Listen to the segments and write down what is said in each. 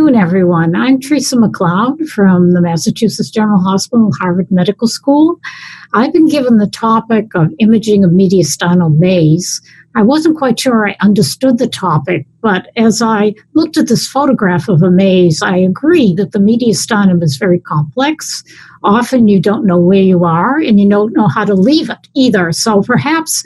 afternoon, everyone. I'm Teresa McLeod from the Massachusetts General Hospital, Harvard Medical School. I've been given the topic of imaging of mediastinal maze. I wasn't quite sure I understood the topic, but as I looked at this photograph of a maze, I agree that the mediastinum is very complex. Often you don't know where you are and you don't know how to leave it either. So perhaps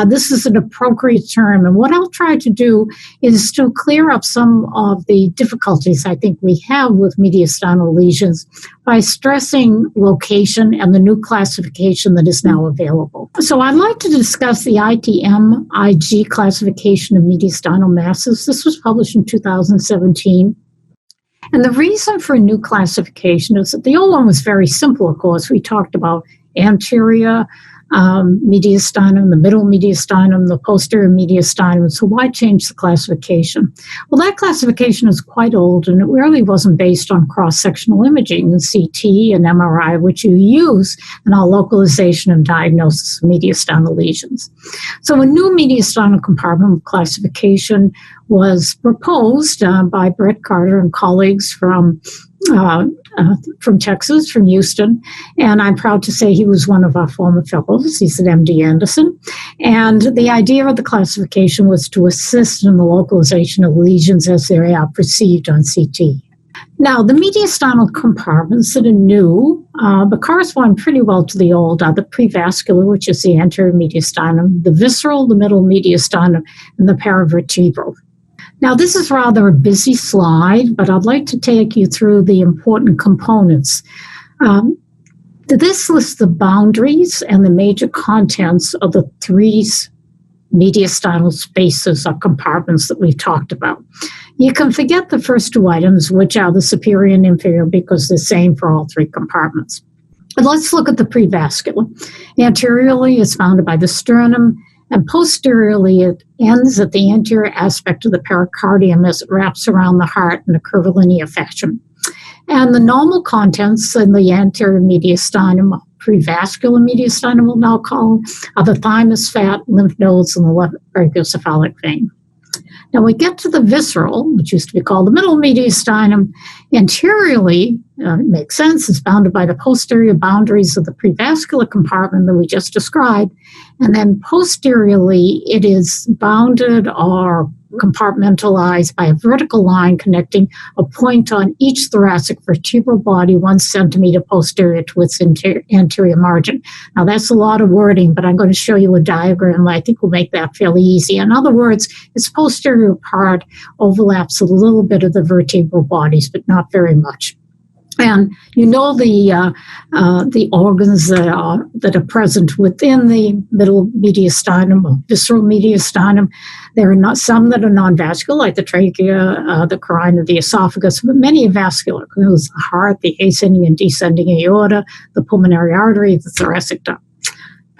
this is an appropriate term. And what I'll try to do is to clear up some of the difficulties I think we have with mediastinal lesions by stressing location and the new classification that is now available. So I'd like to discuss the ITM-IG classification of mediastinal masses. This was published in 2017. And the reason for a new classification is that the old one was very simple, of course. We talked about anterior mediastinum, the middle mediastinum, the posterior mediastinum. So why change the classification? Well, that classification is quite old, and it really wasn't based on cross-sectional imaging and CT and MRI, which you use in our localization and diagnosis of mediastinal lesions. So a new mediastinal compartment classification was proposed by Brett Carter and colleagues from Texas, from Houston, and I'm proud to say he was one of our former fellows. He's at MD Anderson. And the idea of the classification was to assist in the localization of lesions as they are perceived on CT. Now, the mediastinal compartments that are new, but correspond pretty well to the old, are the prevascular, which is the anterior mediastinum, the visceral, the middle mediastinum, and the paravertebral. Now, this is rather a busy slide, but I'd like to take you through the important components. This lists the boundaries and the major contents of the three mediastinal spaces or compartments that we've talked about. You can forget the first two items, which are the superior and inferior, because they're the same for all three compartments. But let's look at the prevascular. Anteriorly, it's bounded by the sternum, and posteriorly, it ends at the anterior aspect of the pericardium as it wraps around the heart in a curvilinear fashion. And the normal contents in the anterior mediastinum, prevascular mediastinum we'll now call, are the thymus, fat, lymph nodes, and the left brachiocephalic vein. Now we get to the visceral, which used to be called the middle mediastinum. Anteriorly, it makes sense, it's bounded by the posterior boundaries of the prevascular compartment that we just described. And then posteriorly, it is bounded or compartmentalized by a vertical line connecting a point on each thoracic vertebral body 1 centimeter posterior to its anterior margin. Now, that's a lot of wording, but I'm going to show you a diagram that I think will make that fairly easy. In other words, its posterior part overlaps a little bit of the vertebral bodies, but not very much. And you know the organs that are present within the middle mediastinum or visceral mediastinum. There are not some that are non-vascular, like the trachea, the carina, the esophagus, but many are vascular. There's the heart, the ascending and descending aorta, the pulmonary artery, the thoracic duct.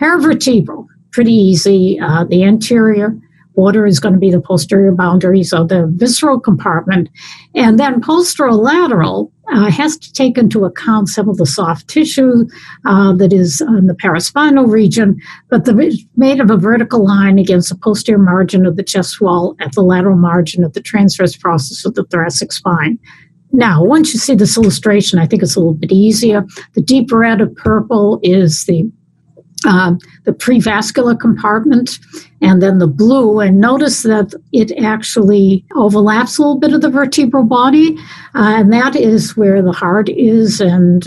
Paravertebral, pretty easy. The anterior border is going to be the posterior boundaries of the visceral compartment. And then posterolateral has to take into account some of the soft tissue that is in the paraspinal region, but it's made of a vertical line against the posterior margin of the chest wall at the lateral margin of the transverse process of the thoracic spine. Now, once you see this illustration, I think it's a little bit easier. The deep red of purple is the prevascular compartment, and then the blue, and notice that it actually overlaps a little bit of the vertebral body, and that is where the heart is, and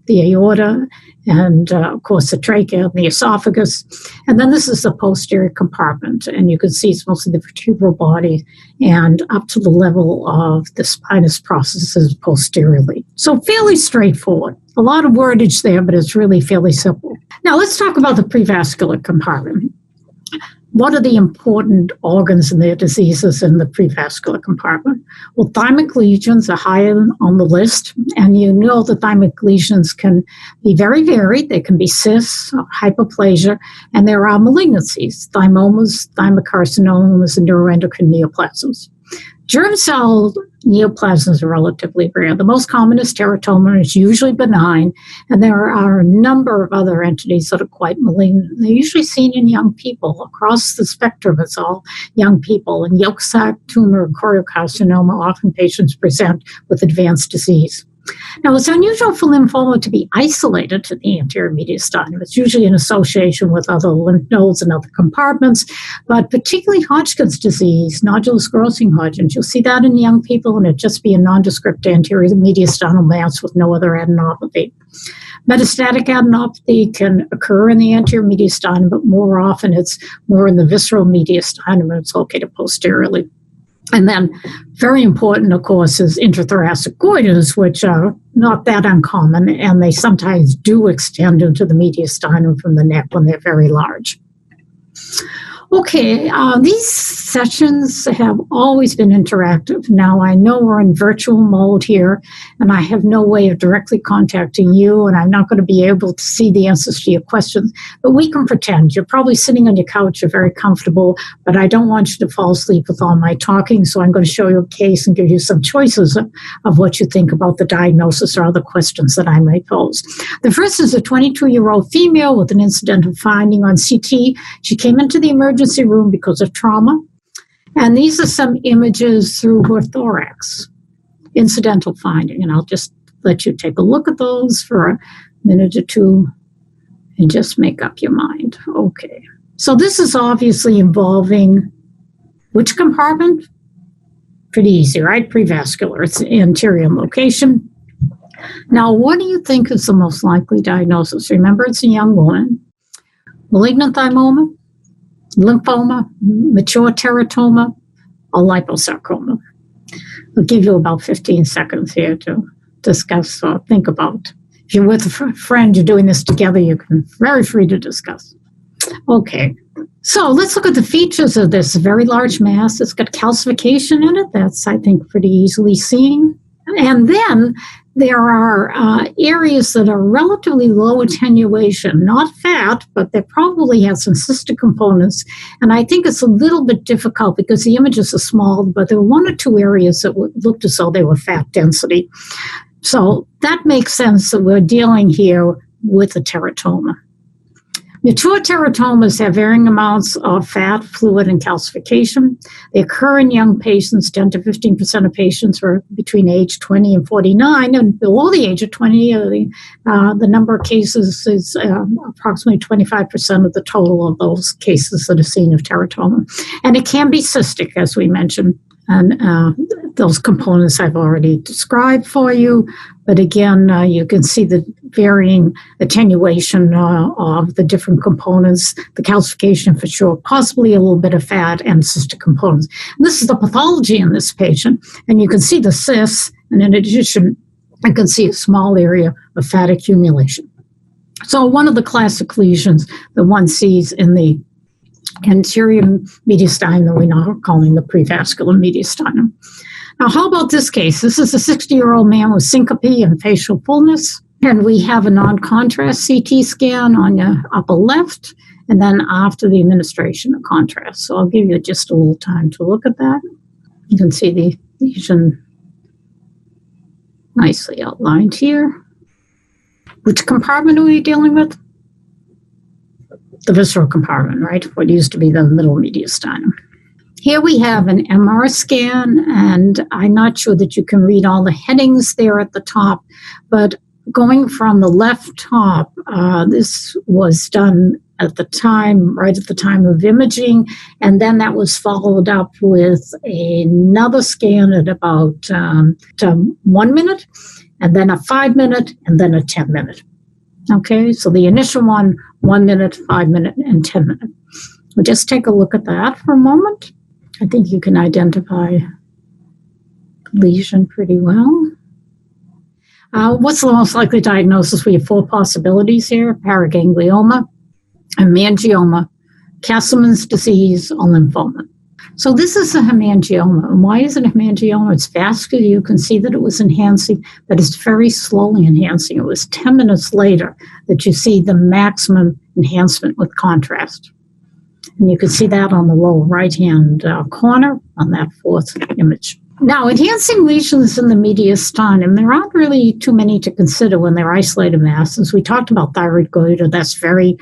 the aorta, and of course the trachea and the esophagus. And then this is the posterior compartment, and you can see it's mostly the vertebral body and up to the level of the spinous processes posteriorly. So fairly straightforward. A lot of wordage there, but it's really fairly simple. Now let's talk about the prevascular compartment. What are the important organs and their diseases in the prevascular compartment? Well, thymic lesions are high on the list, and you know the thymic lesions can be very varied. They can be cysts, hyperplasia, and there are malignancies, thymomas, thymocarcinomas, and neuroendocrine neoplasms. Germ cell neoplasms are relatively rare. The most common is teratoma. It's usually benign, and there are a number of other entities that are quite malignant. They're usually seen in young people across the spectrum. It's all young people. And yolk sac tumor and choriocarcinoma, often patients present with advanced disease. Now, it's unusual for lymphoma to be isolated to the anterior mediastinum. It's usually in association with other lymph nodes and other compartments, but particularly Hodgkin's disease, nodular sclerosing Hodgkin's, you'll see that in young people, and it'd just be a nondescript anterior mediastinal mass with no other adenopathy. Metastatic adenopathy can occur in the anterior mediastinum, but more often it's more in the visceral mediastinum, and it's located posteriorly. And then, very important, of course, is intrathoracic goiters, which are not that uncommon, and they sometimes do extend into the mediastinum from the neck when they're very large. Okay, these sessions have always been interactive. Now, I know we're in virtual mode here, and I have no way of directly contacting you, and I'm not going to be able to see the answers to your questions, but we can pretend. You're probably sitting on your couch, you're very comfortable, but I don't want you to fall asleep with all my talking, so I'm going to show you a case and give you some choices of what you think about the diagnosis or other questions that I may pose. The first is a 22-year-old female with an incidental finding on CT. She came into the emergency room because of trauma. And these are some images through her thorax, incidental finding. And I'll just let you take a look at those for a minute or two and just make up your mind. Okay. So this is obviously involving which compartment? Pretty easy, right? Prevascular. It's anterior location. Now, what do you think is the most likely diagnosis? Remember, it's a young woman. Malignant thymoma, lymphoma, mature teratoma, or liposarcoma. I'll give you about 15 seconds here to discuss or think about. If you're with a friend, you're doing this together, you can very free to discuss. Okay, so let's look at the features of this very large mass. It's got calcification in it. That's, I think, pretty easily seen. And then there are areas that are relatively low attenuation, not fat, but they probably have some cystic components. And I think it's a little bit difficult because the images are small, but there were one or two areas that looked as though they were fat density. So that makes sense that we're dealing here with a teratoma. Mature teratomas have varying amounts of fat, fluid, and calcification. They occur in young patients. 10 to 15% of patients are between age 20 and 49, and below the age of 20, the number of cases is approximately 25% of the total of those cases that are seen of teratoma. And it can be cystic, as we mentioned, and those components I've already described for you. But again, you can see the varying attenuation of the different components, the calcification for sure, possibly a little bit of fat and cystic components. And this is the pathology in this patient, and you can see the cysts, and in addition, I can see a small area of fat accumulation. So one of the classic lesions that one sees in the anterior mediastinum that we now are calling the prevascular mediastinum. Now, how about this case? This is a 60-year-old man with syncope and facial fullness, and we have a non-contrast CT scan on your upper left, and then after the administration of contrast. So I'll give you just a little time to look at that. You can see the lesion nicely outlined here. Which compartment are we dealing with? The visceral compartment, right? What used to be the middle mediastinum. Here we have an MR scan, and I'm not sure that you can read all the headings there at the top, but going from the left top, this was done at the time, right at the time of imaging, and then that was followed up with another scan at about 1 minute, and then a 5 minute, and then a 10 minute. Okay, so the initial one, 1 minute, 5 minute, and 10 minute. We'll just take a look at that for a moment. I think you can identify lesion pretty well. What's the most likely diagnosis? We have 4 possibilities here: paraganglioma, hemangioma, Castleman's disease, or lymphoma. So this is a hemangioma. And why is it a hemangioma? It's vascular. You can see that it was enhancing, but it's very slowly enhancing. It was 10 minutes later that you see the maximum enhancement with contrast. And you can see that on the lower right-hand corner on that fourth image. Now, enhancing lesions in the mediastinum, there aren't really too many to consider when they're isolated masses. We talked about thyroid goiter. That's very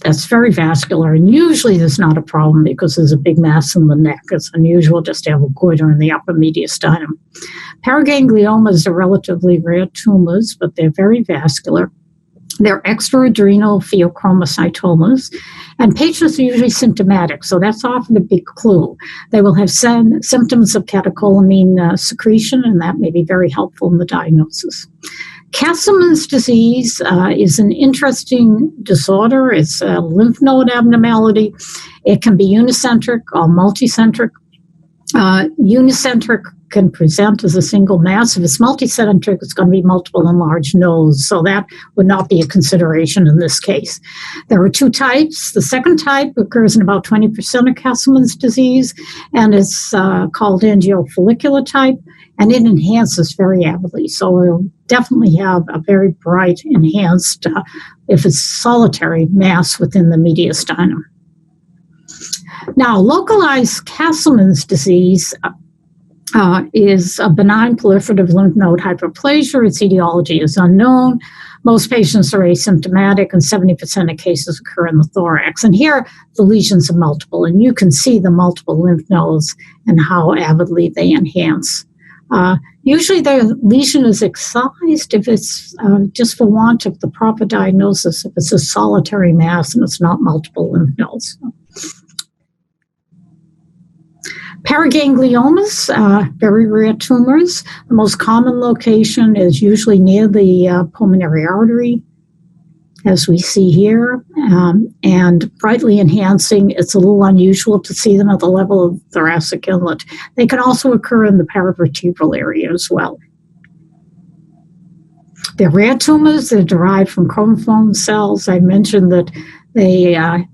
vascular, and usually there's not a problem because there's a big mass in the neck. It's unusual just to have a goiter in the upper mediastinum. Paragangliomas are relatively rare tumors, but they're very vascular. They're extraadrenal pheochromocytomas, and patients are usually symptomatic, so that's often a big clue. They will have symptoms of catecholamine secretion, and that may be very helpful in the diagnosis. Castleman's disease is an interesting disorder. It's a lymph node abnormality. It can be unicentric or multicentric. Unicentric can present as a single mass. If it's multicentric, it's going to be multiple enlarged nodes, so that would not be a consideration in this case. There are two types. The second type occurs in about 20% of Castleman's disease, and it's called angiofollicular type, and it enhances very avidly. So we'll definitely have a very bright, enhanced, if it's solitary, mass within the mediastinum. Now, localized Castleman's disease is a benign proliferative lymph node hyperplasia. Its etiology is unknown. Most patients are asymptomatic, and 70% of cases occur in the thorax. And here, the lesions are multiple, and you can see the multiple lymph nodes and how avidly they enhance. Usually, the lesion is excised if it's just for want of the proper diagnosis, if it's a solitary mass and it's not multiple lymph nodes. Paragangliomas, very rare tumors. The most common location is usually near the pulmonary artery, as we see here, and brightly enhancing. It's a little unusual to see them at the level of thoracic inlet. They can also occur in the paravertebral area as well. They're rare tumors. They're derived from chromophone cells. I mentioned that they are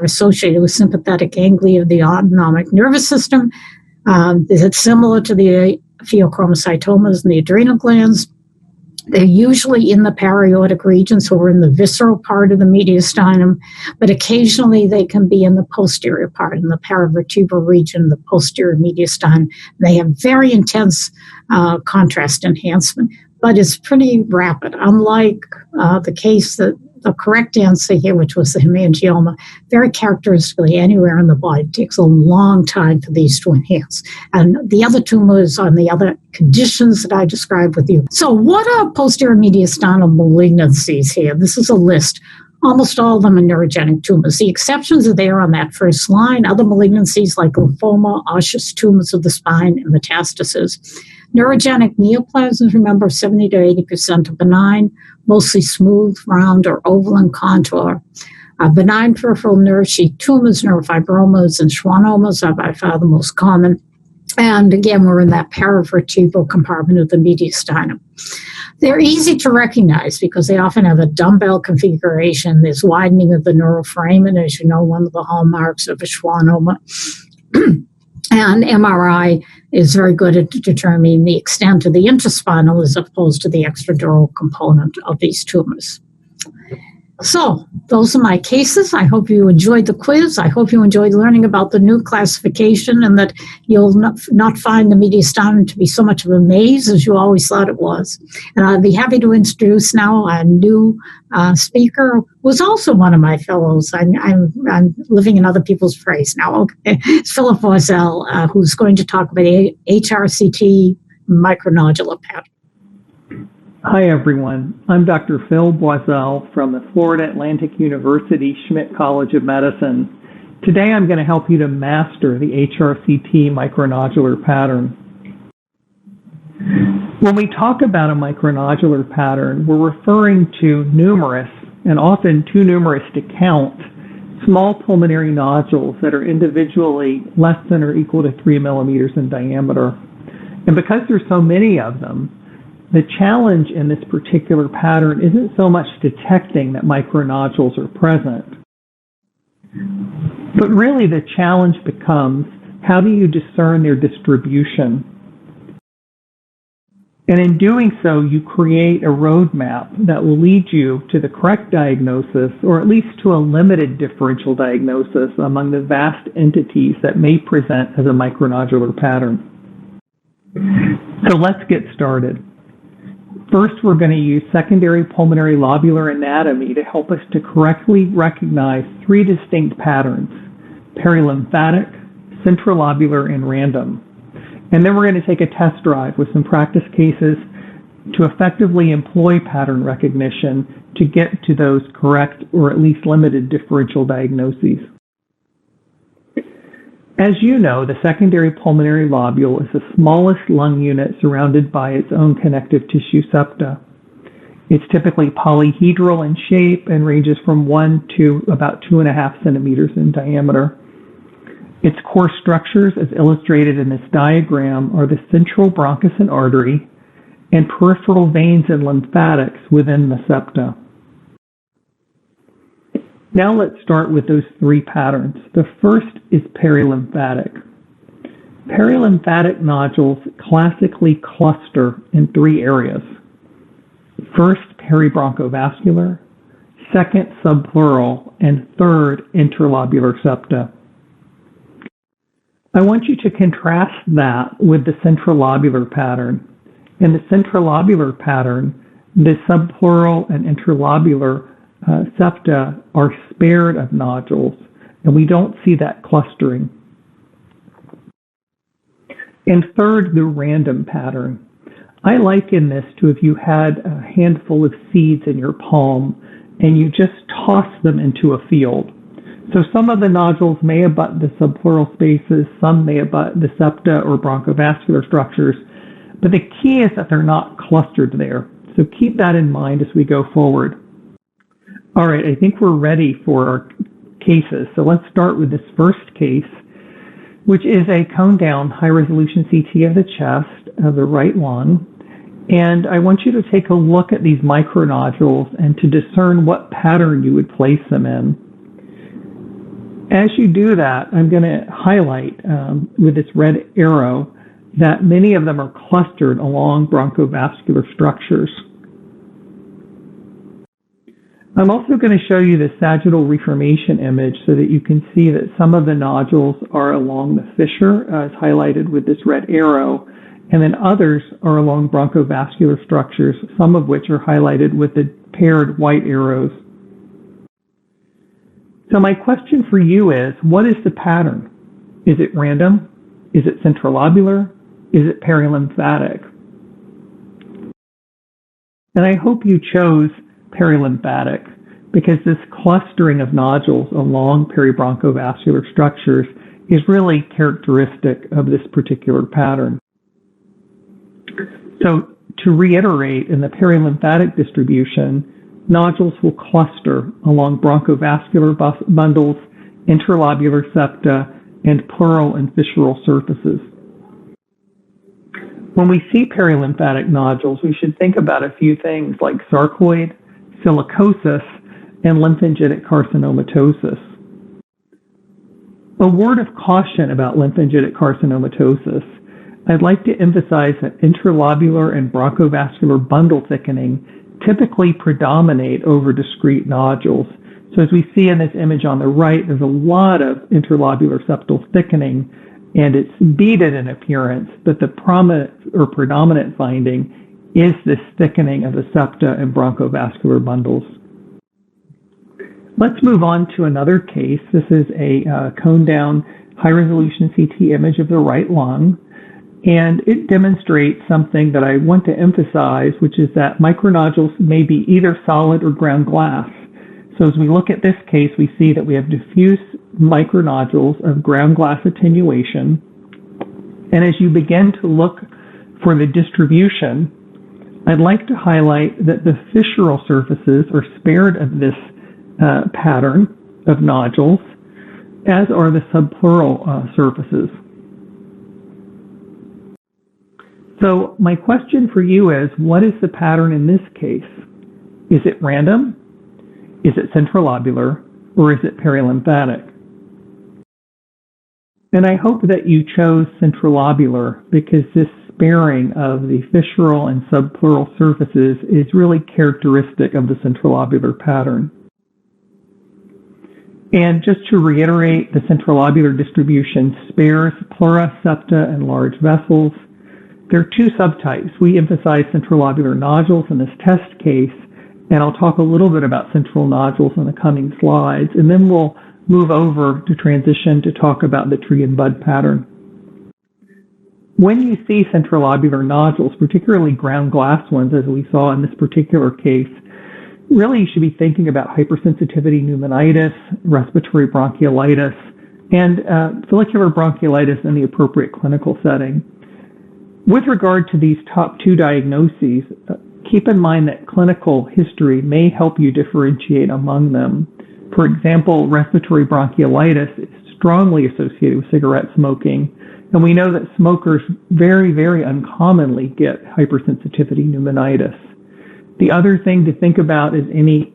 associated with sympathetic ganglia of the autonomic nervous system. It's similar to the pheochromocytomas in the adrenal glands. They're usually in the paraortic region, so we're in the visceral part of the mediastinum, but occasionally they can be in the posterior part, in the paravertebral region, the posterior mediastinum. They have very intense contrast enhancement, but it's pretty rapid, unlike the case that the correct answer here, which was the hemangioma, very characteristically anywhere in the body. It takes a long time for these to enhance. And the other tumors on the other conditions that I described with you. So what are posterior mediastinal malignancies here? This is a list. Almost all of them are neurogenic tumors. The exceptions are there on that first line. Other malignancies like lymphoma, osseous tumors of the spine, and metastases. Neurogenic neoplasms, remember, 70 to 80% are benign, mostly smooth, round, or oval in contour. Benign peripheral nerve sheath tumors, neurofibromas, and schwannomas are by far the most common. And again, we're in that paravertebral compartment of the mediastinum. They're easy to recognize because they often have a dumbbell configuration. There's widening of the neural foramen, as you know, one of the hallmarks of a schwannoma. And MRI is very good at determining the extent of the intraspinal as opposed to the extradural component of these tumors. So those are my cases. I hope you enjoyed the quiz. I hope you enjoyed learning about the new classification and that you'll not find the mediastinum to be so much of a maze as you always thought it was. And I'd be happy to introduce now a new speaker who was also one of my fellows. I'm living in other people's praise now. Okay. It's Philip Boisel, who's going to talk about HRCT micronodular pattern. Hi, everyone. I'm Dr. Phil Boisel from the Florida Atlantic University Schmidt College of Medicine. Today, I'm going to help you to master the HRCT micronodular pattern. When we talk about a micronodular pattern, we're referring to numerous, and often too numerous to count, small pulmonary nodules that are individually less than or equal to 3 millimeters in diameter. And because there's so many of them, the challenge in this particular pattern isn't so much detecting that micronodules are present, but really the challenge becomes, how do you discern their distribution? And in doing so, you create a roadmap that will lead you to the correct diagnosis, or at least to a limited differential diagnosis among the vast entities that may present as a micronodular pattern. So let's get started. First, we're going to use secondary pulmonary lobular anatomy to help us to correctly recognize three distinct patterns: perilymphatic, centrilobular, and random. And then we're going to take a test drive with some practice cases to effectively employ pattern recognition to get to those correct or at least limited differential diagnoses. As you know, the secondary pulmonary lobule is the smallest lung unit surrounded by its own connective tissue septa. It's typically polyhedral in shape and ranges from 1 to about 2.5 centimeters in diameter. Its core structures, as illustrated in this diagram, are the central bronchus and artery and peripheral veins and lymphatics within the septa. Now let's start with those three patterns. The first is perilymphatic. Perilymphatic nodules classically cluster in three areas. First, peribronchovascular, second, subpleural, and third, interlobular septa. I want you to contrast that with the centrilobular pattern. In the centrilobular pattern, the subpleural and interlobular septa are spared of nodules, and we don't see that clustering. And third, the random pattern. I liken this to if you had a handful of seeds in your palm and you just toss them into a field. So some of the nodules may abut the subpleural spaces, some may abut the septa or bronchovascular structures, but the key is that they're not clustered there. So keep that in mind as we go forward. All right, I think we're ready for our cases. So let's start with this first case, which is a cone down high-resolution CT of the chest of the right lung. And I want you to take a look at these micronodules and to discern what pattern you would place them in. As you do that, I'm going to highlight with this red arrow that many of them are clustered along bronchovascular structures. I'm also going to show you the sagittal reformation image so that you can see that some of the nodules are along the fissure, as highlighted with this red arrow, and then others are along bronchovascular structures, some of which are highlighted with the paired white arrows. So my question for you is, what is the pattern? Is it random? Is it centrilobular? Is it perilymphatic? And I hope you chose perilymphatic because this clustering of nodules along peribronchovascular structures is really characteristic of this particular pattern. So to reiterate, in the perilymphatic distribution, nodules will cluster along bronchovascular bundles, interlobular septa, and pleural and fissural surfaces. When we see perilymphatic nodules, we should think about a few things like sarcoid, silicosis, and lymphangitic carcinomatosis. A word of caution about lymphangitic carcinomatosis. I'd like to emphasize that interlobular and bronchovascular bundle thickening typically predominate over discrete nodules. So as we see in this image on the right, there's a lot of interlobular septal thickening, and it's beaded in appearance, but the prominent or predominant finding is this thickening of the septa and bronchovascular bundles. Let's move on to another case. This is a cone down high-resolution CT image of the right lung. And it demonstrates something that I want to emphasize, which is that micronodules may be either solid or ground glass. So as we look at this case, we see that we have diffuse micronodules of ground glass attenuation. And as you begin to look for the distribution, I'd like to highlight that the fissural surfaces are spared of this pattern of nodules, as are the subpleural surfaces. So my question for you is, what is the pattern in this case? Is it random? Is it centrilobular? Or is it perilymphatic? And I hope that you chose centrilobular because this sparing of the fissural and subpleural surfaces is really characteristic of the centrilobular pattern. And just to reiterate, the centrilobular distribution spares pleura, septa, and large vessels. There are two subtypes. We emphasize centrilobular nodules in this test case, and I'll talk a little bit about central nodules in the coming slides, and then we'll move over to transition to talk about the tree and bud pattern. When you see centrilobular nodules, particularly ground glass ones, as we saw in this particular case, really you should be thinking about hypersensitivity pneumonitis, respiratory bronchiolitis, and follicular bronchiolitis in the appropriate clinical setting. With regard to these top two diagnoses, keep in mind that clinical history may help you differentiate among them. For example, respiratory bronchiolitis is strongly associated with cigarette smoking, and we know that smokers very, very uncommonly get hypersensitivity pneumonitis. The other thing to think about is any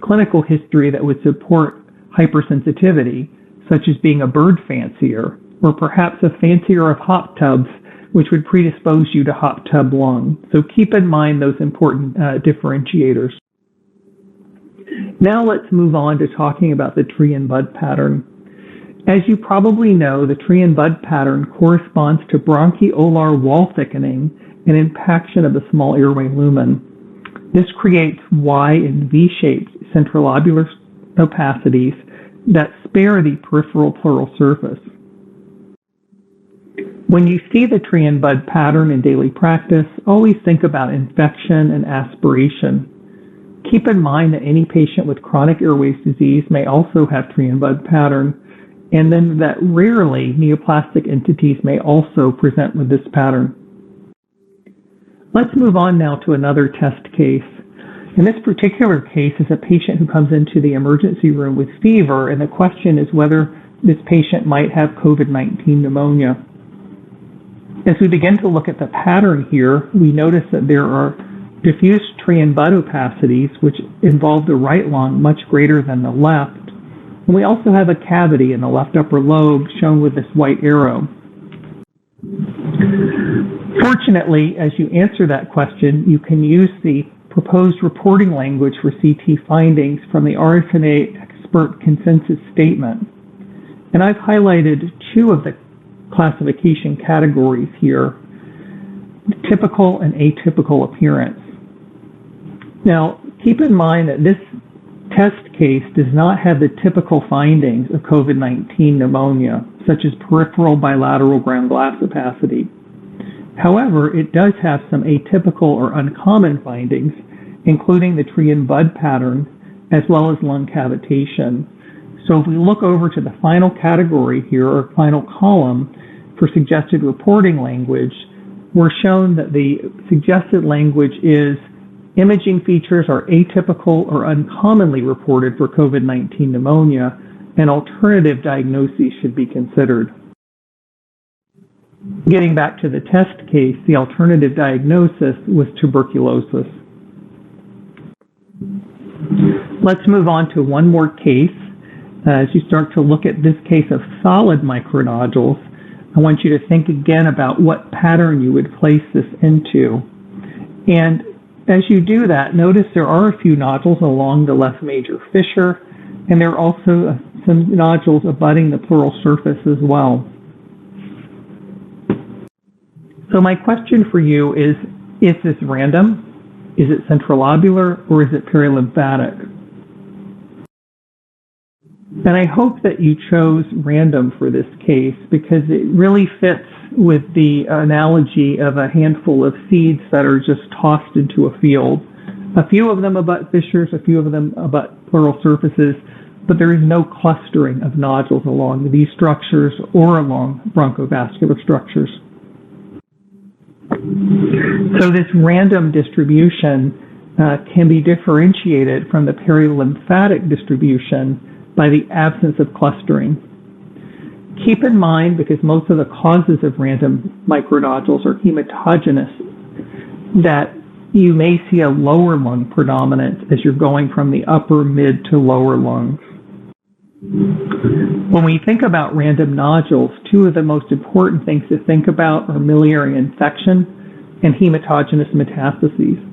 clinical history that would support hypersensitivity, such as being a bird fancier, or perhaps a fancier of hot tubs, which would predispose you to hot tub lung. So keep in mind those important differentiators. Now let's move on to talking about the tree and bud pattern. As you probably know, the tree and bud pattern corresponds to bronchiolar wall thickening and impaction of the small airway lumen. This creates Y and V-shaped centrilobular opacities that spare the peripheral pleural surface. When you see the tree and bud pattern in daily practice, always think about infection and aspiration. Keep in mind that any patient with chronic airways disease may also have tree and bud pattern, and then that rarely neoplastic entities may also present with this pattern. Let's move on now to another test case. In this particular case is a patient who comes into the emergency room with fever, and the question is whether this patient might have COVID-19 pneumonia. As we begin to look at the pattern here, we notice that there are diffuse tree and bud opacities, which involve the right lung much greater than the left. And we also have a cavity in the left upper lobe shown with this white arrow. Fortunately, as you answer that question, you can use the proposed reporting language for CT findings from the RSNA expert consensus statement. And I've highlighted two of the classification categories here: typical and atypical appearance. Now, keep in mind that this test case does not have the typical findings of COVID-19 pneumonia, such as peripheral bilateral ground glass opacity. However, it does have some atypical or uncommon findings, including the tree and bud pattern, as well as lung cavitation. So if we look over to the final category here, or final column, for suggested reporting language, we're shown that the suggested language is imaging features are atypical or uncommonly reported for COVID-19 pneumonia, and alternative diagnoses should be considered. Getting back to the test case, the alternative diagnosis was tuberculosis. Let's move on to one more case. As you start to look at this case of solid micronodules, I want you to think again about what pattern you would place this into. And as you do that, notice there are a few nodules along the left major fissure, and there are also some nodules abutting the pleural surface as well. So my question for you is this random? Is it centrilobular, or is it perilymphatic? And I hope that you chose random for this case because it really fits with the analogy of a handful of seeds that are just tossed into a field. A few of them abut fissures, a few of them abut pleural surfaces, but there is no clustering of nodules along these structures or along bronchovascular structures. So this random distribution can be differentiated from the perilymphatic distribution by the absence of clustering. Keep in mind, because most of the causes of random micronodules are hematogenious, that you may see a lower lung predominance as you're going from the upper, mid to lower lungs. When we think about random nodules, two of the most important things to think about are miliary infection and hematogenous metastases.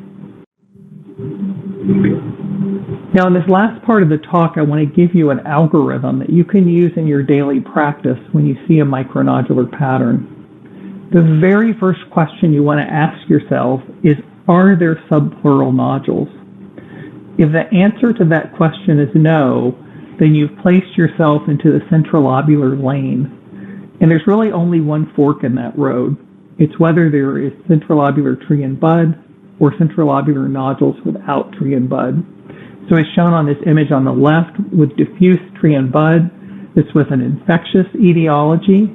Now, in this last part of the talk, I want to give you an algorithm that you can use in your daily practice when you see a micronodular pattern. The very first question you want to ask yourself is, are there subpleural nodules? If the answer to that question is no, then you've placed yourself into the centrilobular lane. And there's really only one fork in that road. It's whether there is centrilobular tree and bud or centrilobular nodules without tree and bud. So as shown on this image on the left with diffuse tree and bud, it's with an infectious etiology.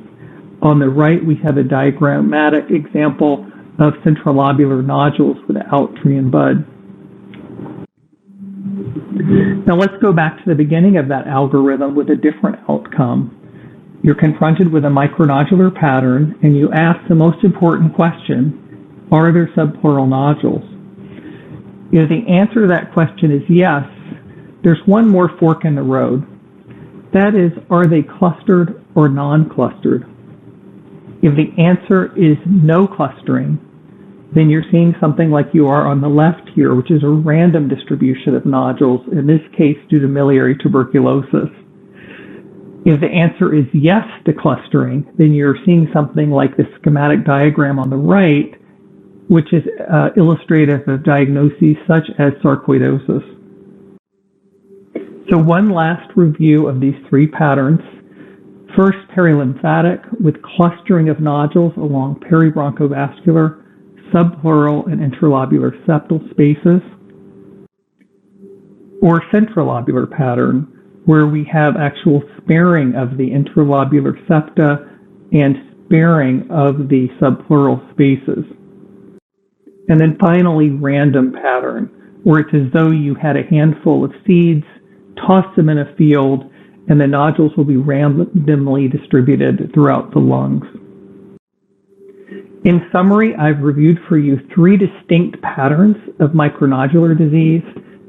On the right, we have a diagrammatic example of centrilobular nodules without tree and bud. Now let's go back to the beginning of that algorithm with a different outcome. You're confronted with a micronodular pattern and you ask the most important question, are there subpleural nodules? If the answer to that question is yes, there's one more fork in the road. That is, are they clustered or non-clustered? If the answer is no clustering, then you're seeing something like you are on the left here, which is a random distribution of nodules, in this case due to miliary tuberculosis. If the answer is yes to clustering, then you're seeing something like the schematic diagram on the right, which is illustrative of diagnoses such as sarcoidosis. So one last review of these three patterns. First, perilymphatic with clustering of nodules along peribronchovascular, subpleural and interlobular septal spaces, or centrilobular pattern, where we have actual sparing of the interlobular septa and sparing of the subpleural spaces. And then finally, random pattern, where it's as though you had a handful of seeds, tossed them in a field, and the nodules will be randomly distributed throughout the lungs. In summary, I've reviewed for you three distinct patterns of micronodular disease: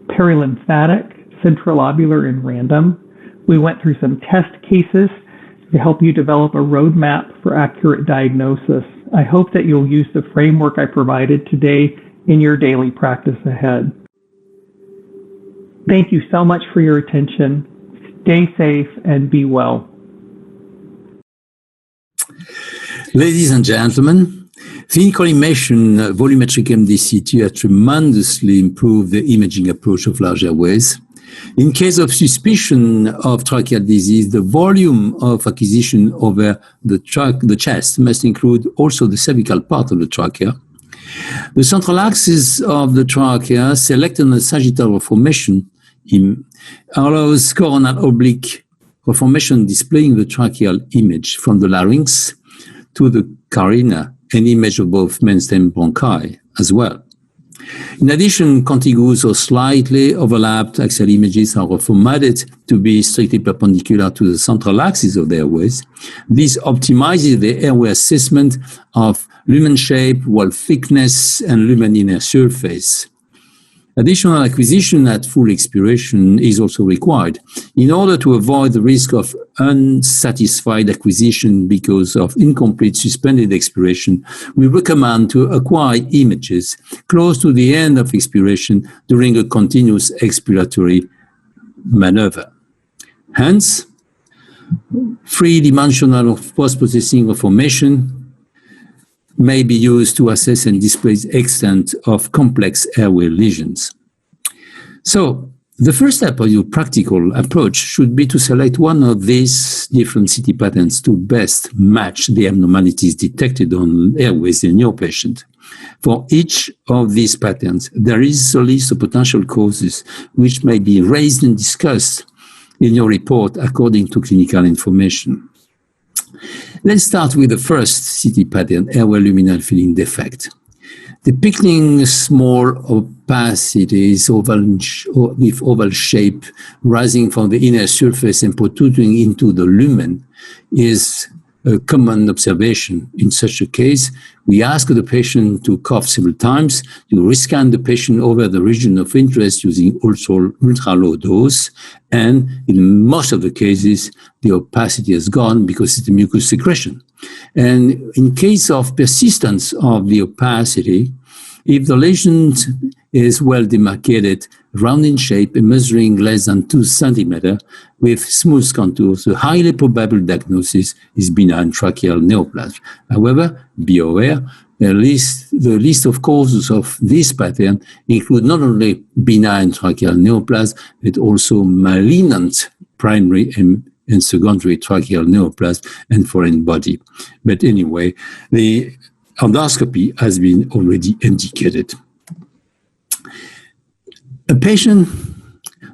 perilymphatic, centrilobular, and random. We went through some test cases to help you develop a roadmap for accurate diagnosis. I hope that you'll use the framework I provided today in your daily practice ahead. Thank you so much for your attention. Stay safe and be well. Ladies and gentlemen, clinical imaging volumetric MDCT has tremendously improved the imaging approach of large airways. In case of suspicion of tracheal disease, the volume of acquisition over the chest must include also the cervical part of the trachea. The central axis of the trachea, selected on the sagittal reformation, allows coronal oblique reformation, displaying the tracheal image from the larynx to the carina, an image of both mainstem bronchi as well. In addition, contiguous or slightly overlapped axial images are formatted to be strictly perpendicular to the central axis of the airways. This optimizes the airway assessment of lumen shape, wall thickness, and lumen inner surface. Additional acquisition at full expiration is also required in order to avoid the risk of unsatisfied acquisition because of incomplete suspended expiration. We recommend to acquire images close to the end of expiration during a continuous expiratory maneuver. Hence, three-dimensional post-processing reformation may be used to assess and display the extent of complex airway lesions. So, the first step of your practical approach should be to select one of these different CT patterns to best match the abnormalities detected on airways in your patient. For each of these patterns, there is a list of potential causes which may be raised and discussed in your report according to clinical information. Let's start with the first CT pattern, airway luminal filling defect. Depicting small opacities with oval shape rising from the inner surface and protruding into the lumen is a common observation in such a case. We ask the patient to cough several times, to rescan the patient over the region of interest using ultra-low dose, and in most of the cases, the opacity is gone because it's a mucus secretion. And in case of persistence of the opacity, if the lesion is well demarcated, round in shape, and measuring less than 2 centimeters with smooth contours, a highly probable diagnosis is benign tracheal neoplasm. However, be aware, the list of causes of this pattern include not only benign tracheal neoplasm, but also malignant primary and secondary tracheal neoplasm and foreign body. But anyway, the endoscopy has been already indicated. A patient,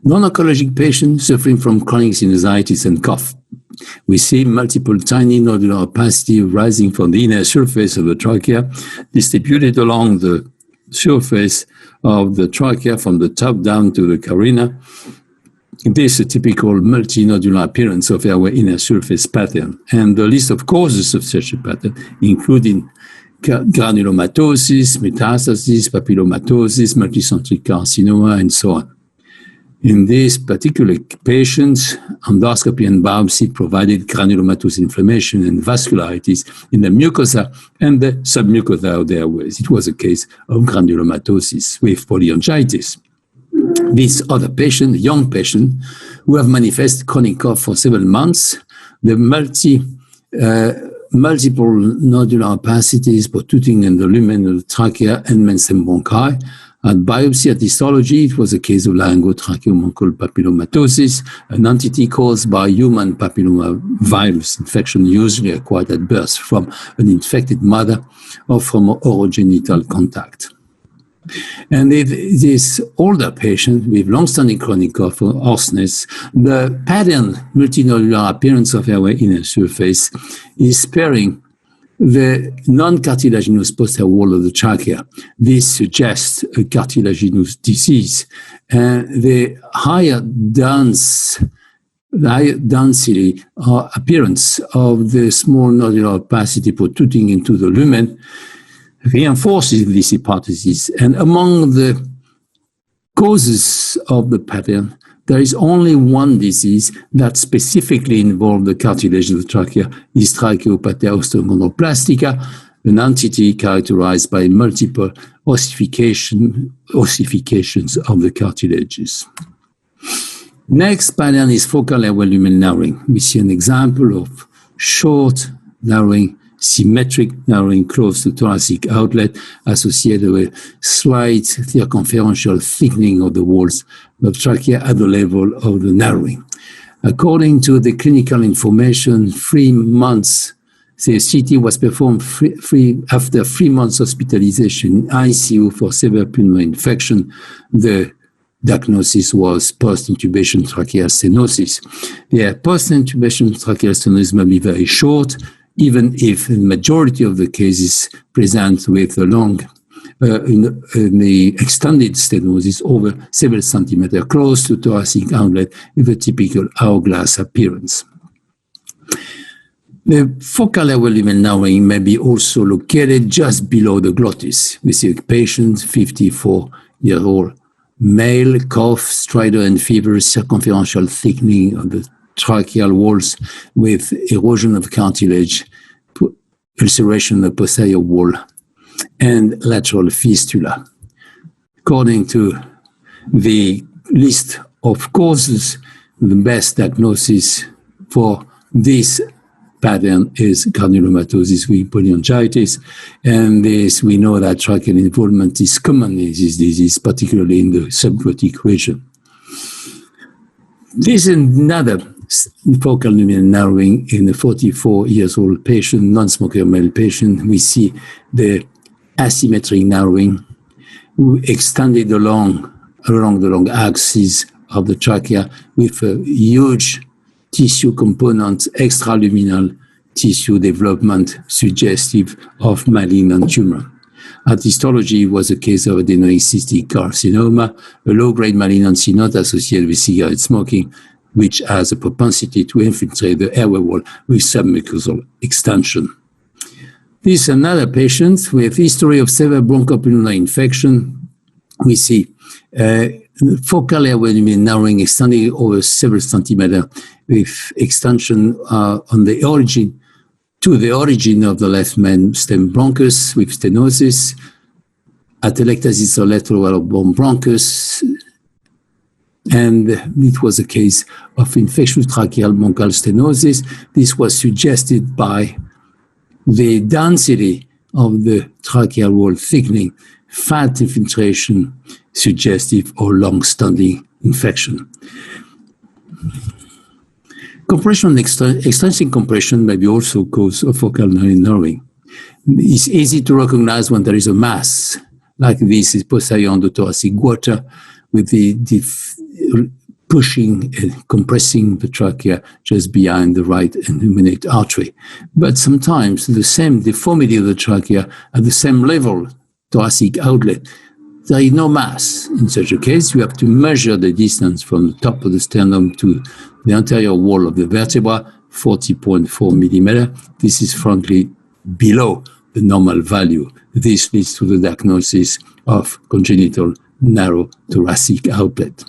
non-oncologic patient suffering from chronic sinusitis and cough. We see multiple tiny nodular opacity rising from the inner surface of the trachea, distributed along the surface of the trachea from the top down to the carina. This is a typical multinodular appearance of our inner surface pattern, and the list of causes of such a pattern, including granulomatosis, metastasis, papillomatosis, multicentric carcinoma, and so on. In this particular patient, endoscopy and biopsy provided granulomatous inflammation and vascularitis in the mucosa and the submucosa of the airways. It was a case of granulomatosis with polyangiitis. This other patient, young patient, who have manifested chronic cough for several months, the multiple nodular opacities protruding in the lumen of the trachea and menses bronchi. At biopsy at histology, it was a case of laryngotracheomoncal papillomatosis, an entity caused by human papillomavirus infection, usually acquired at birth from an infected mother or from orogenital contact. And if this older patient with long-standing chronic cough or hoarseness, the pattern multinodular appearance of our inner surface is sparing the non-cartilaginous posterior wall of the trachea. This suggests a cartilaginous disease. And the higher density or appearance of the small nodular opacity protruding into the lumen reinforces this hypothesis. And among the causes of the pattern, there is only one disease that specifically involved the cartilage of the trachea, is tracheopathia osteochondroplastica, an entity characterized by multiple ossifications of the cartilages. Next pattern is focal airway lumen narrowing. We see an example of short narrowing, symmetric narrowing close to thoracic outlet associated with slight circumferential thickening of the walls of trachea at the level of the narrowing. According to the clinical information, 3 months, the CT was performed after 3 months hospitalization in ICU for severe pulmonary infection. The diagnosis was post-intubation tracheal stenosis. The post-intubation tracheal stenosis may be very short, even if the majority of the cases present with a long, in the extended stenosis over several centimeters close to thoracic outlet with a typical hourglass appearance. The focal airway lumen narrowing may be also located just below the glottis. We see a patient, 54-year-old male, cough, stridor and fever, circumferential thickening of the tracheal walls with erosion of cartilage, ulceration of the posterior wall, and lateral fistula. According to the list of causes, the best diagnosis for this pattern is granulomatosis with polyangiitis, and this we know that tracheal involvement is common in this disease, particularly in the subglottic region. This is another focal lumen narrowing in a 44-year-old patient, non-smoker male patient. We see the asymmetric narrowing extended along the long axis of the trachea with a huge tissue component, extraluminal tissue development suggestive of malignant tumor. At histology was a case of adenoid cystic carcinoma, a low-grade malignancy not associated with cigarette smoking, which has a propensity to infiltrate the airway wall with submucosal extension. This is another patient with history of severe bronchopulmonary infection. We see focal airway narrowing extending over several centimeters with extension on the origin to the origin of the left main stem bronchus with stenosis, atelectasis of left lower bronchus, and it was a case of infectious tracheal bronchial stenosis. This was suggested by the density of the tracheal wall thickening, fat infiltration, suggestive of long-standing infection. Compression, extensive compression may be also cause of focal narrowing. It's easy to recognize when there is a mass, like this is posterior on the thoracic quarter, with the pushing and compressing the trachea just behind the right illuminate artery. But sometimes the same deformity of the trachea at the same level, thoracic outlet, there is no mass. In such a case, you have to measure the distance from the top of the sternum to the anterior wall of the vertebra, 40.4 millimeter. This is frankly below the normal value. This leads to the diagnosis of congenital narrow thoracic outlet.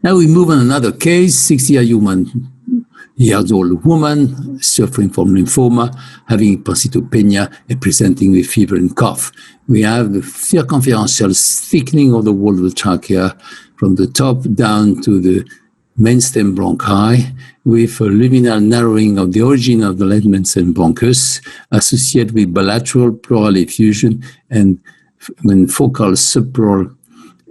Now we move on another case, 60-year-old woman suffering from lymphoma, having pancytopenia and presenting with fever and cough. We have the circumferential thickening of the wall of the trachea from the top down to the main stem bronchi, with a luminal narrowing of the origin of the left main stem bronchus associated with bilateral pleural effusion and focal subpleural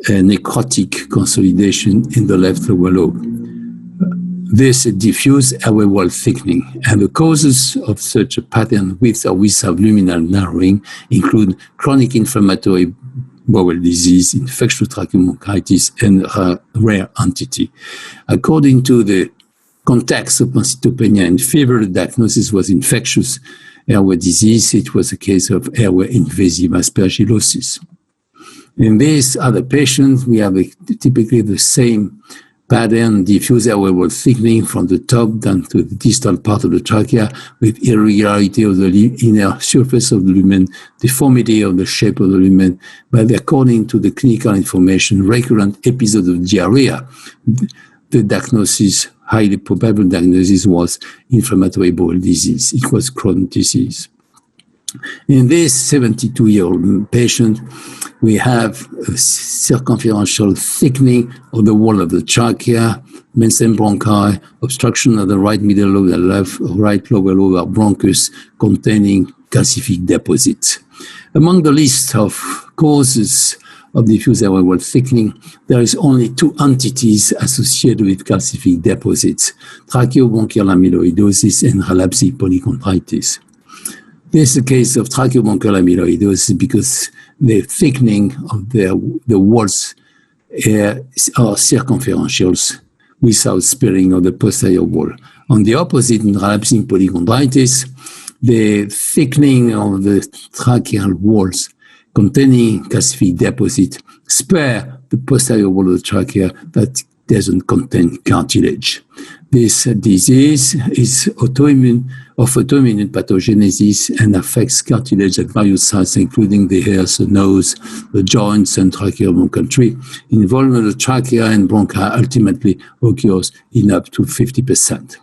necrotic consolidation in the left lower lobe. This diffuse airway wall thickening, and the causes of such a pattern with or without luminal narrowing include chronic inflammatory bowel disease, infectious tracheobronchitis, and a rare entity. According to the context of pancytopenia and fever, the diagnosis was infectious airway disease. It was a case of airway invasive aspergillosis. In these other patients, we have typically the same pattern, diffuse airway wall thickening from the top down to the distal part of the trachea with irregularity of the inner surface of the lumen, deformity of the shape of the lumen, but according to the clinical information, recurrent episodes of diarrhea. The diagnosis, highly probable diagnosis, was inflammatory bowel disease. It was Crohn's disease. In this 72-year-old patient, we have a circumferential thickening of the wall of the trachea, main stem bronchi, obstruction of the right middle lobe and left right lower lobar bronchus containing calcific deposits. Among the list of causes of diffuse airway wall thickening, there is only two entities associated with calcific deposits, tracheobronchial amyloidosis and relapsing polychondritis. This is a case of tracheobronchial amyloidosis because the thickening of the walls are circumferentials without sparing of the posterior wall. On the opposite, in relapsing polychondritis, the thickening of the tracheal walls containing calcific deposit spare the posterior wall of the trachea that doesn't contain cartilage. This disease is autoimmune pathogenesis and affects cartilage at various sites, including the ears, the nose, the joints, and tracheobronchial tree. Involvement of the trachea and bronchi ultimately occurs in up to 50%.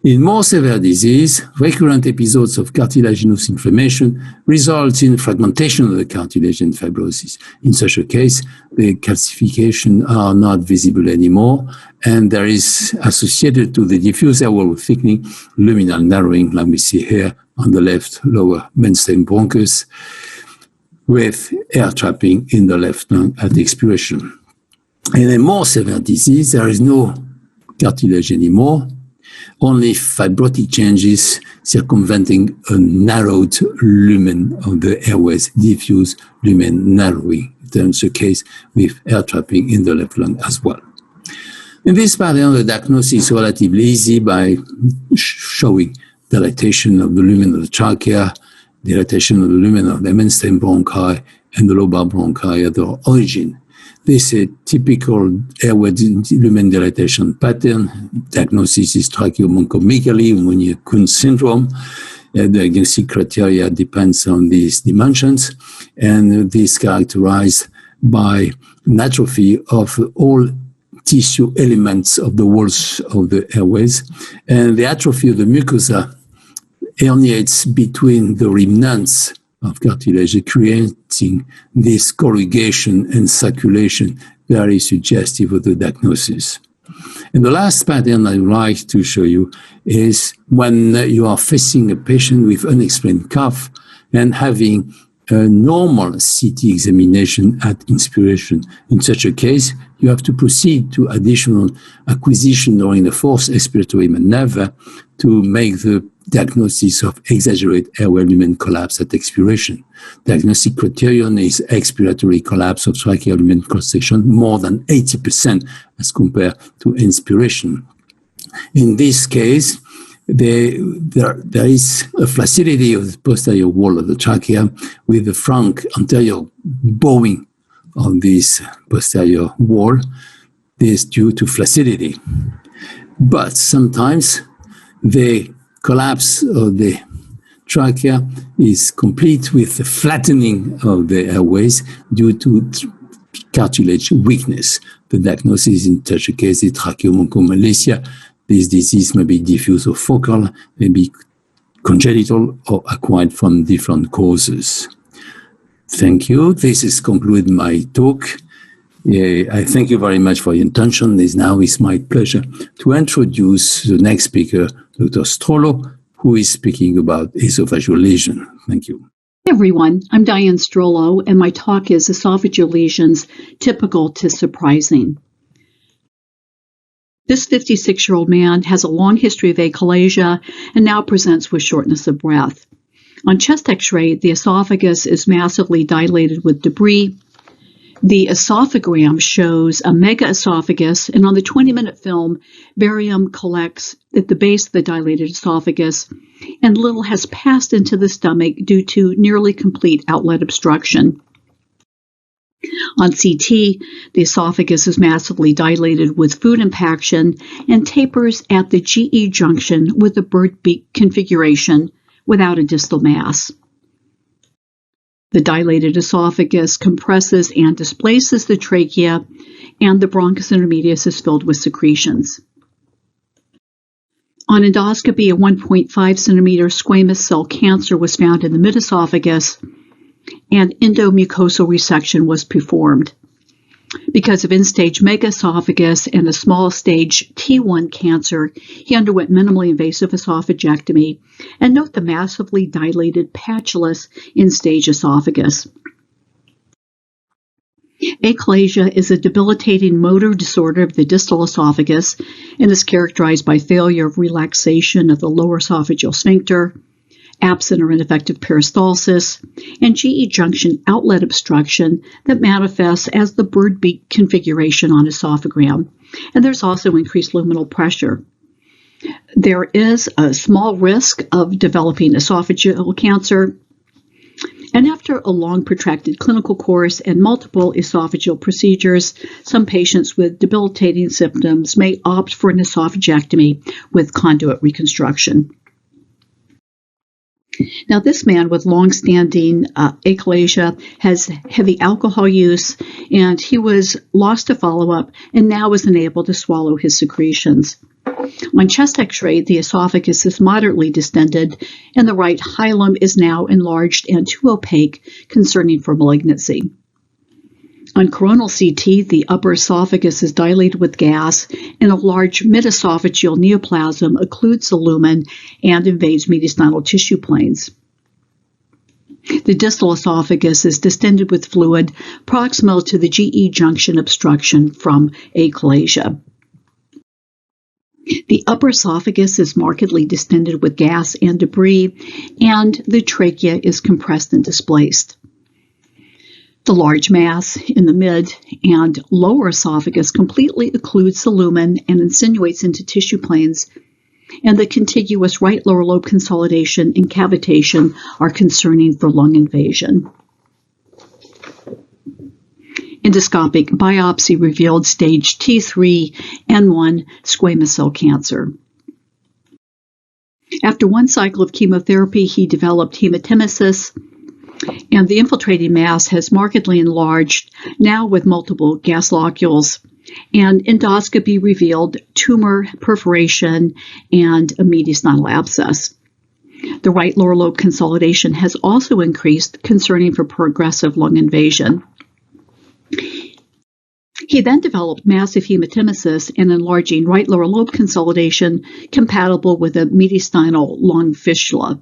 In more severe disease, recurrent episodes of cartilaginous inflammation result in fragmentation of the cartilage and fibrosis. In such a case, the calcifications are not visible anymore, and there is associated to the diffuse airway wall thickening luminal narrowing, like we see here on the left lower main stem bronchus, with air trapping in the left lung at expiration. In a more severe disease, there is no cartilage anymore, only fibrotic changes circumventing a narrowed lumen of the airways, diffuse lumen narrowing. That's the case with air trapping in the left lung as well. In this pattern, the diagnosis is relatively easy by showing dilatation of the lumen of the trachea, dilatation of the lumen of the main stem bronchi, and the lobar bronchi at the origin. this is a typical airway lumen dilatation pattern. Diagnosis is tracheobronchomegaly, Pneumonia-Kuhn syndrome. Diagnostic criteria depends on these dimensions, and this is characterized by an atrophy of all tissue elements of the walls of the airways, and the atrophy of the mucosa herniates between the remnants of cartilage, creating this corrugation and circulation, very suggestive of the diagnosis. And the last pattern I would like to show you is when you are facing a patient with unexplained cough and having a normal CT examination at inspiration. In such a case, you have to proceed to additional acquisition during the fourth expiratory maneuver to make the diagnosis of exaggerate airway lumen collapse at expiration. Diagnostic criterion is expiratory collapse of tracheal lumen cross-section more than 80% as compared to inspiration. In this case, there is a flaccidity of the posterior wall of the trachea with the frank anterior bowing of this posterior wall. This is due to flaccidity. But sometimes the collapse of the trachea is complete with the flattening of the airways due to cartilage weakness. The diagnosis in such a case is tracheobronchomalacia. This disease may be diffuse or focal, may be congenital or acquired from different causes. Thank you. This is concluded my talk. I thank you very much for your attention. Now it's my pleasure to introduce the next speaker, Dr. Strollo, who is speaking about esophageal lesion. Thank you. Hey everyone, I'm Diane Strollo, and my talk is Esophageal Lesions, Typical to Surprising. This 56-year-old man has a long history of achalasia and now presents with shortness of breath. On chest x-ray, the esophagus is massively dilated with debris. The esophagram shows a megaesophagus, and on the 20-minute film, barium collects at the base of the dilated esophagus, and little has passed into the stomach due to nearly complete outlet obstruction. On CT, the esophagus is massively dilated with food impaction and tapers at the GE junction with a bird beak configuration without a distal mass. The dilated esophagus compresses and displaces the trachea, and the bronchus intermedius is filled with secretions. On endoscopy, a 1.5 centimeter squamous cell cancer was found in the mid-esophagus, and endomucosal resection was performed. Because of end-stage megaesophagus and a small-stage T1 cancer, he underwent minimally invasive esophagectomy, and note the massively dilated patulous end-stage esophagus. Achalasia is a debilitating motor disorder of the distal esophagus and is characterized by failure of relaxation of the lower esophageal sphincter, absent or ineffective peristalsis, and GE junction outlet obstruction that manifests as the bird beak configuration on esophagram. And there's also increased luminal pressure. There is a small risk of developing esophageal cancer, and after a long protracted clinical course and multiple esophageal procedures, some patients with debilitating symptoms may opt for an esophagectomy with conduit reconstruction. Now, this man with long-standing achalasia has heavy alcohol use, and he was lost to follow-up and now is unable to swallow his secretions. On chest x-ray, the esophagus is moderately distended, and the right hilum is now enlarged and too opaque, concerning for malignancy. On coronal CT, the upper esophagus is dilated with gas, and a large mid-esophageal neoplasm occludes the lumen and invades mediastinal tissue planes. The distal esophagus is distended with fluid proximal to the GE junction obstruction from achalasia. The upper esophagus is markedly distended with gas and debris, and the trachea is compressed and displaced. The large mass in the mid and lower esophagus completely occludes the lumen and insinuates into tissue planes, and the contiguous right lower lobe consolidation and cavitation are concerning for lung invasion. Endoscopic biopsy revealed stage T3N1 squamous cell cancer. After one cycle of chemotherapy, he developed hematemesis, and the infiltrating mass has markedly enlarged, now with multiple gas locules, and endoscopy revealed tumor perforation and a mediastinal abscess. The right lower lobe consolidation has also increased, concerning for progressive lung invasion. He then developed massive hematemesis and enlarging right lower lobe consolidation compatible with a mediastinal lung fistula.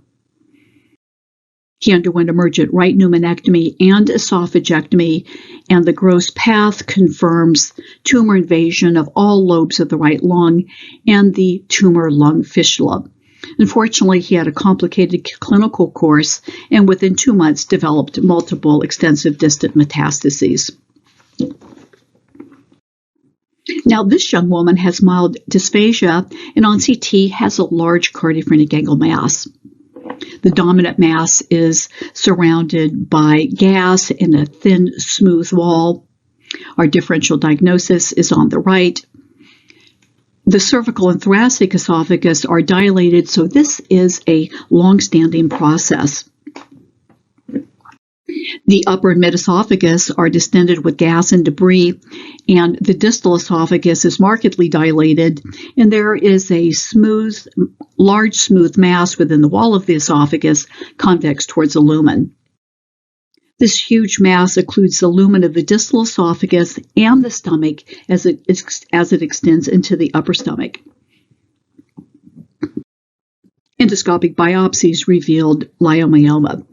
He underwent emergent right pneumonectomy and esophagectomy, and the gross path confirms tumor invasion of all lobes of the right lung and the tumor lung fistula. Unfortunately, he had a complicated clinical course and within 2 months developed multiple extensive distant metastases. Now, this young woman has mild dysphagia and on CT has a large cardiophrenic angle mass. The dominant mass is surrounded by gas and a thin, smooth wall. Our differential diagnosis is on the right. The cervical and thoracic esophagus are dilated, so this is a long-standing process. The upper and mid-esophagus are distended with gas and debris, and the distal esophagus is markedly dilated, and there is a large smooth mass within the wall of the esophagus, convex towards the lumen. This huge mass occludes the lumen of the distal esophagus and the stomach as it extends into the upper stomach. Endoscopic biopsies revealed leiomyoma.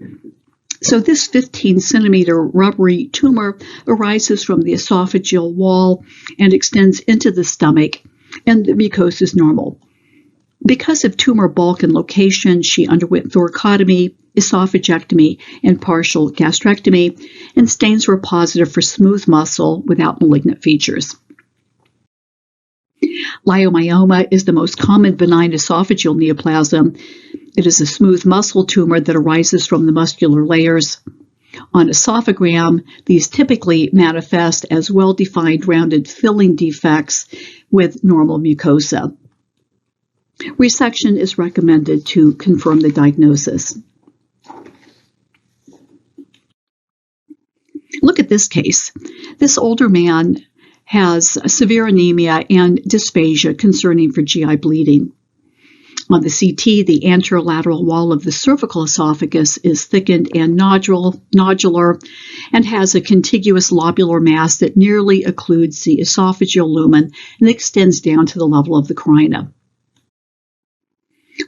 So this 15-centimeter rubbery tumor arises from the esophageal wall and extends into the stomach, and the mucosa is normal. Because of tumor bulk and location, she underwent thoracotomy, esophagectomy, and partial gastrectomy, and stains were positive for smooth muscle without malignant features. Leiomyoma is the most common benign esophageal neoplasm. It is a smooth muscle tumor that arises from the muscular layers. On esophagram, these typically manifest as well-defined rounded filling defects with normal mucosa. Resection is recommended to confirm the diagnosis. Look at this case. This older man has severe anemia and dysphagia concerning for GI bleeding. On the CT, the anterolateral wall of the cervical esophagus is thickened and nodular and has a contiguous lobular mass that nearly occludes the esophageal lumen and extends down to the level of the carina.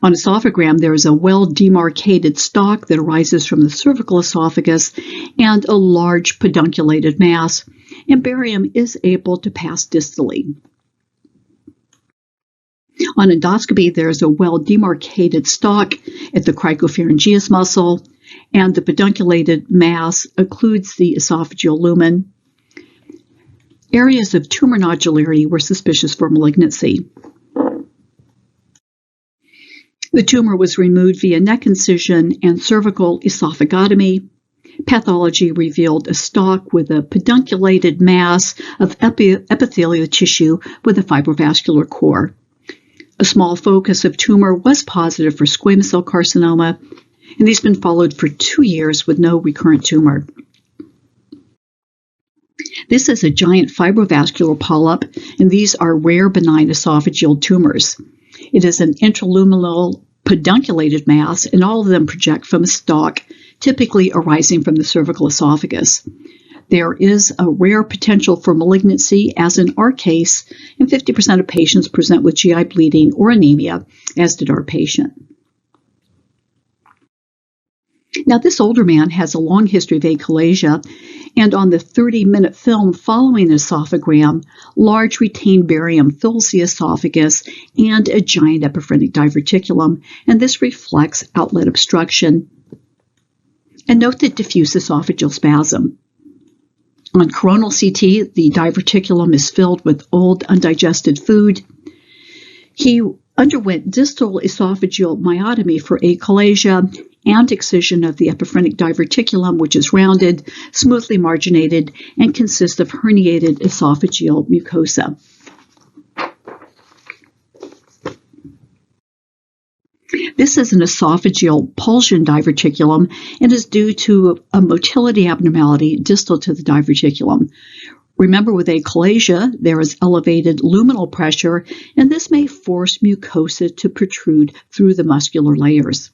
On esophagram, there is a well-demarcated stalk that arises from the cervical esophagus and a large pedunculated mass, and barium is able to pass distally. On endoscopy, there is a well-demarcated stalk at the cricopharyngeus muscle, and the pedunculated mass occludes the esophageal lumen. Areas of tumor nodularity were suspicious for malignancy. The tumor was removed via neck incision and cervical esophagotomy. Pathology revealed a stalk with a pedunculated mass of epithelial tissue with a fibrovascular core. A small focus of tumor was positive for squamous cell carcinoma, and he's been followed for 2 years with no recurrent tumor. This is a giant fibrovascular polyp, and these are rare benign esophageal tumors. It is an intraluminal pedunculated mass, and all of them project from a stalk, typically arising from the cervical esophagus. There is a rare potential for malignancy, as in our case, and 50% of patients present with GI bleeding or anemia, as did our patient. Now, this older man has a long history of achalasia, and on the 30-minute film following esophagram, large retained barium fills the esophagus and a giant epiphrenic diverticulum, and this reflects outlet obstruction. And note the diffuse esophageal spasm. On coronal CT, the diverticulum is filled with old, undigested food. He underwent distal esophageal myotomy for achalasia, and excision of the epiphrenic diverticulum, which is rounded, smoothly marginated, and consists of herniated esophageal mucosa. This is an esophageal pulsion diverticulum and is due to a motility abnormality distal to the diverticulum. Remember, with achalasia, there is elevated luminal pressure, and this may force mucosa to protrude through the muscular layers.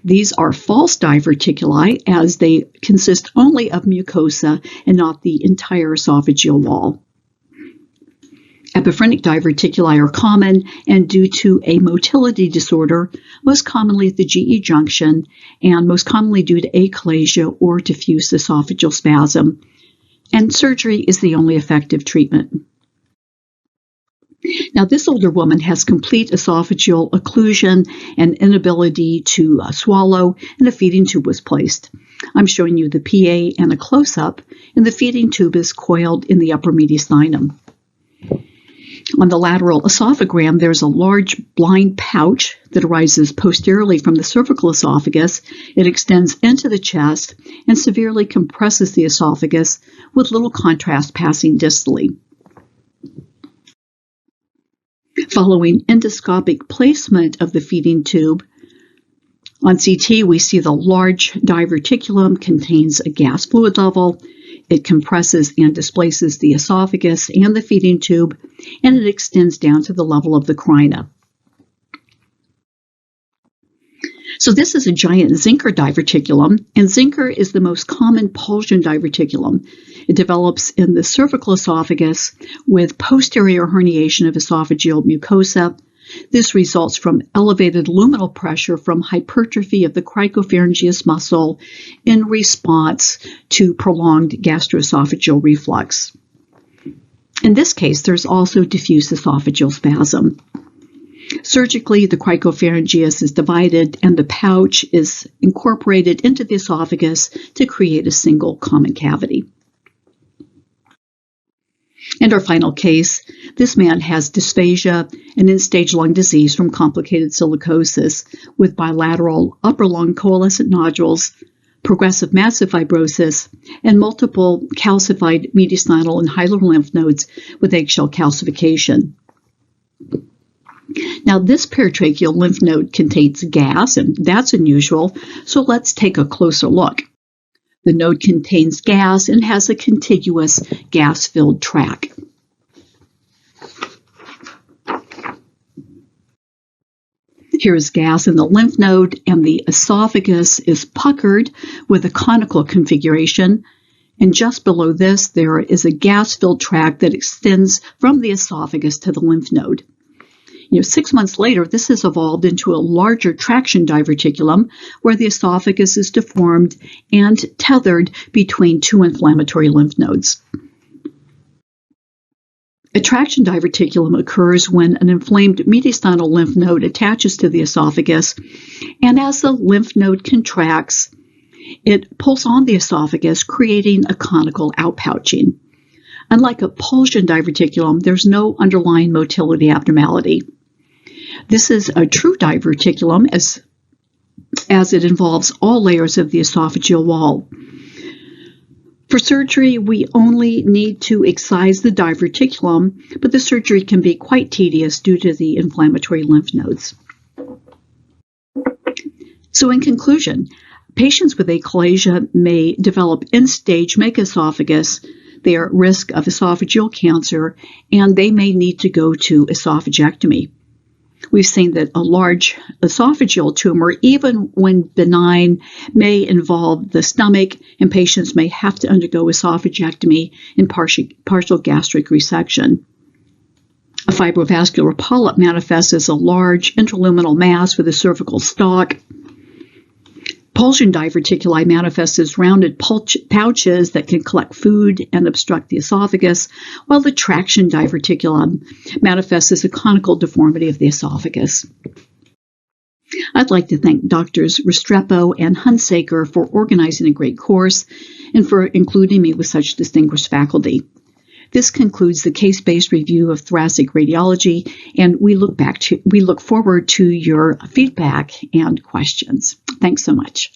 These are false diverticuli, as they consist only of mucosa and not the entire esophageal wall. Epiphrenic diverticuli are common and due to a motility disorder, most commonly at the GE junction, and most commonly due to achalasia or diffuse esophageal spasm. And surgery is the only effective treatment. Now, this older woman has complete esophageal occlusion and inability to swallow, and a feeding tube was placed. I'm showing you the PA and a close-up, and the feeding tube is coiled in the upper mediastinum. On the lateral esophagram, there's a large blind pouch that arises posteriorly from the cervical esophagus. It extends into the chest and severely compresses the esophagus, with little contrast passing distally. Following endoscopic placement of the feeding tube, on CT we see the large diverticulum contains a gas fluid level. It compresses and displaces the esophagus and the feeding tube, and it extends down to the level of the carina. So this is a giant Zinker diverticulum, and Zinker is the most common pulsion diverticulum. It develops in the cervical esophagus with posterior herniation of esophageal mucosa. This results from elevated luminal pressure from hypertrophy of the cricopharyngeus muscle in response to prolonged gastroesophageal reflux. In this case, there's also diffuse esophageal spasm. Surgically, the cricopharyngeus is divided and the pouch is incorporated into the esophagus to create a single common cavity. And our final case, this man has dysphagia and end-stage lung disease from complicated silicosis with bilateral upper lung coalescent nodules, progressive massive fibrosis, and multiple calcified mediastinal and hilar lymph nodes with eggshell calcification. Now, this peritracheal lymph node contains gas, and that's unusual, so let's take a closer look. The node contains gas and has a contiguous gas-filled tract. Here is gas in the lymph node, and the esophagus is puckered with a conical configuration. And just below this, there is a gas-filled tract that extends from the esophagus to the lymph node. 6 months later, this has evolved into a larger traction diverticulum where the esophagus is deformed and tethered between two inflammatory lymph nodes. A traction diverticulum occurs when an inflamed mediastinal lymph node attaches to the esophagus, and as the lymph node contracts, it pulls on the esophagus, creating a conical outpouching. Unlike a pulsion diverticulum, there's no underlying motility abnormality. This is a true diverticulum as it involves all layers of the esophageal wall. For surgery, we only need to excise the diverticulum, but the surgery can be quite tedious due to the inflammatory lymph nodes. So in conclusion, patients with achalasia may develop end-stage megaesophagus. They are at risk of esophageal cancer, and they may need to go to esophagectomy. We've seen that a large esophageal tumor, even when benign, may involve the stomach, and patients may have to undergo esophagectomy and partial gastric resection. A fibrovascular polyp manifests as a large intraluminal mass with a cervical stalk. Pulsion diverticuli manifest as rounded pouches that can collect food and obstruct the esophagus, while the traction diverticulum manifests as a conical deformity of the esophagus. I'd like to thank Drs. Restrepo and Hunsaker for organizing a great course and for including me with such distinguished faculty. This concludes the case-based review of thoracic radiology, and we look forward to your feedback and questions. Thanks so much.